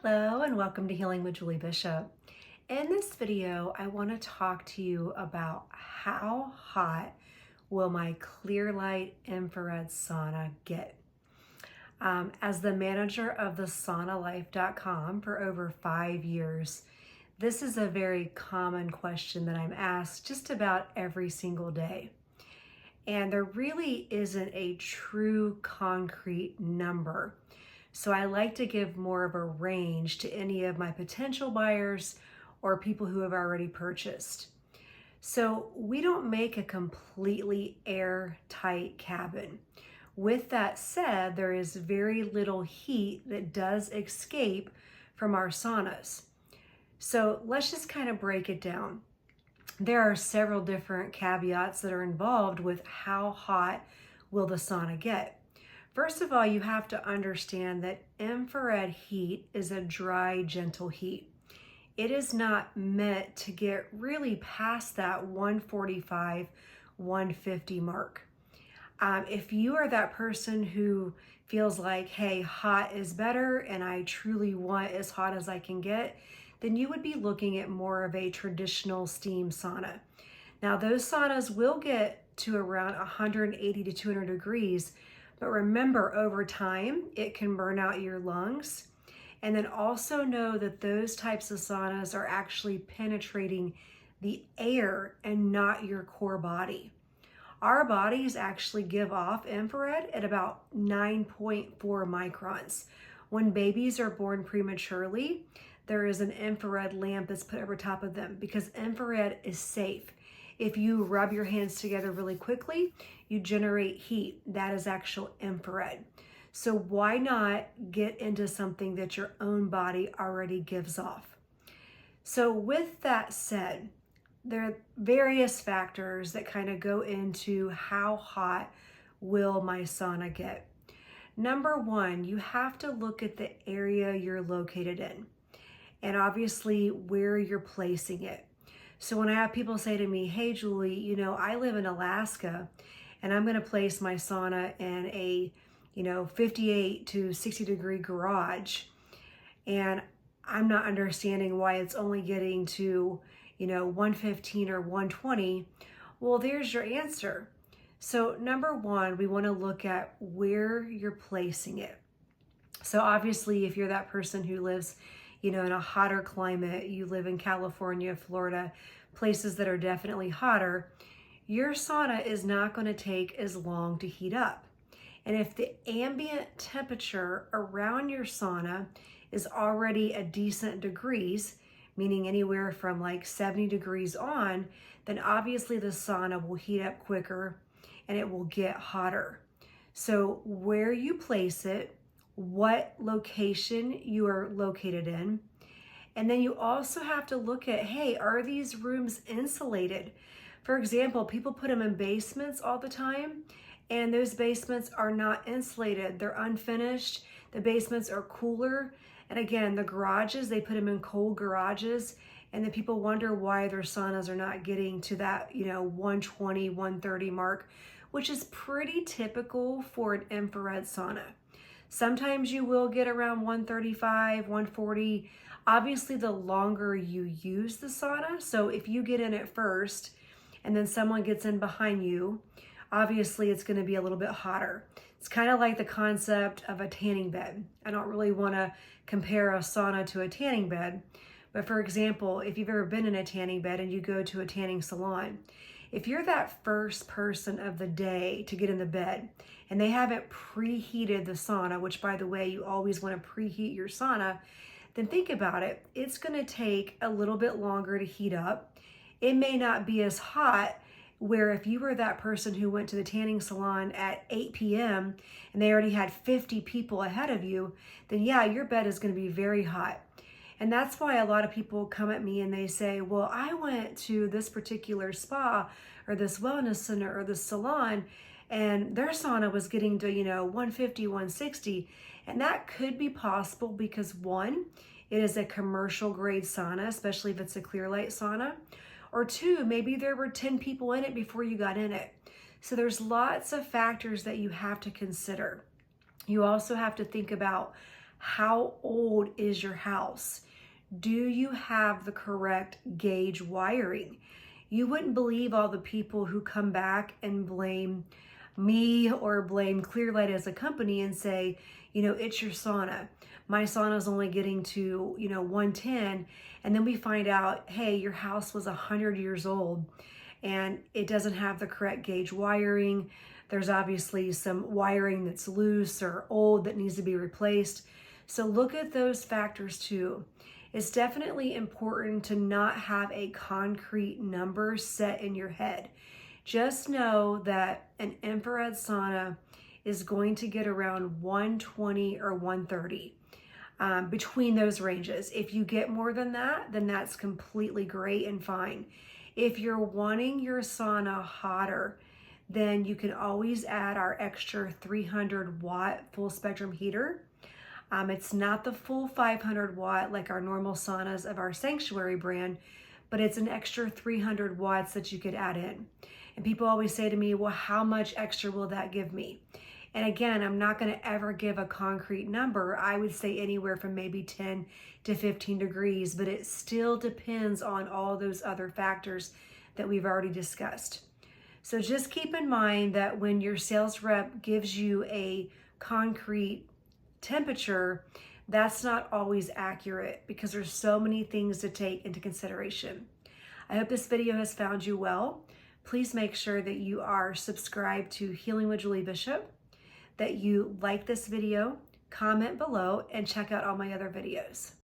Hello and welcome to Healing with Julie Bishop. In this video, I want to talk to you about how hot will my Clearlight infrared sauna get. As the manager of the saunalife.com for over 5 years, this is a very common question that I'm asked just about every single day. And there really isn't a true concrete number. So I like to give more of a range to any of my potential buyers or people who have already purchased. So we don't make a completely airtight cabin. With that said, there is very little heat that does escape from our saunas. So let's just kind of break it down. There are several different caveats that are involved with how hot will the sauna get. First of all, you have to understand that infrared heat is a dry, gentle heat. It is not meant to get really past that 145, 150 mark. If you are that person who feels like, hey, hot is better and I truly want as hot as I can get, then you would be looking at more of a traditional steam sauna. Now, those saunas will get to around 180 to 200 degrees, but remember, over time, it can burn out your lungs. And then also know that those types of saunas are actually penetrating the air and not your core body. Our bodies actually give off infrared at about 9.4 microns. When babies are born prematurely, there is an infrared lamp that's put over top of them because infrared is safe. If you rub your hands together really quickly, you generate heat. That is actual infrared. So why not get into something that your own body already gives off? So with that said, there are various factors that kind of go into how hot will my sauna get. Number one, you have to look at the area you're located in and obviously where you're placing it. So when I have people say to me, hey, Julie, I live in Alaska and I'm going to place my sauna in a, 58 to 60 degree garage. And I'm not understanding why it's only getting to, 115 or 120. Well, there's your answer. So number one, we want to look at where you're placing it. So obviously, if you're that person who lives in a hotter climate, you live in California, Florida, places that are definitely hotter, your sauna is not going to take as long to heat up. And if the ambient temperature around your sauna is already a decent degrees, meaning anywhere from like 70 degrees on, then obviously the sauna will heat up quicker and it will get hotter. So where you place it, what location you are located in. And then you also have to look at, hey, are these rooms insulated? For example, people put them in basements all the time, and those basements are not insulated. They're unfinished. The basements are cooler. And again, the garages, they put them in cold garages, and then people wonder why their saunas are not getting to that, 120, 130 mark, which is pretty typical for an infrared sauna. Sometimes you will get around 135, 140. Obviously, the longer you use the sauna, so if you get in at first and then someone gets in behind you, obviously it's going to be a little bit hotter. It's kind of like the concept of a tanning bed. I don't really want to compare a sauna to a tanning bed, but for example, if you've ever been in a tanning bed and you go to a tanning salon, if you're that first person of the day to get in the bed and they haven't preheated the sauna, which by the way, you always want to preheat your sauna, then think about it. It's going to take a little bit longer to heat up. It may not be as hot where if you were that person who went to the tanning salon at 8 p.m. and they already had 50 people ahead of you, then yeah, your bed is going to be very hot. And that's why a lot of people come at me and they say, well, I went to this particular spa or this wellness center or this salon and their sauna was getting to, 150, 160. And that could be possible because one, it is a commercial grade sauna, especially if it's a Clearlight sauna. Or two, maybe there were 10 people in it before you got in it. So there's lots of factors that you have to consider. You also have to think about How old is your house? Do you have the correct gauge wiring? You wouldn't believe all the people who come back and blame me or blame Clearlight as a company and say, it's your sauna. My sauna is only getting to, 110. And then we find out, hey, your house was 100 years old and it doesn't have the correct gauge wiring. There's obviously some wiring that's loose or old that needs to be replaced. So look at those factors too. It's definitely important to not have a concrete number set in your head. Just know that an infrared sauna is going to get around 120 or 130 between those ranges. If you get more than that, then that's completely great and fine. If you're wanting your sauna hotter, then you can always add our extra 300 watt full spectrum heater. It's not the full 500 watt like our normal saunas of our Sanctuary brand, but it's an extra 300 watts that you could add in. And people always say to me, well, how much extra will that give me? And again, I'm not going to ever give a concrete number. I would say anywhere from maybe 10 to 15 degrees, but it still depends on all those other factors that we've already discussed. So just keep in mind that when your sales rep gives you a concrete temperature, that's not always accurate because there's so many things to take into consideration. I hope this video has found you well. Please make sure that you are subscribed to Healing with Julie Bishop, that you like this video, comment below, and check out all my other videos.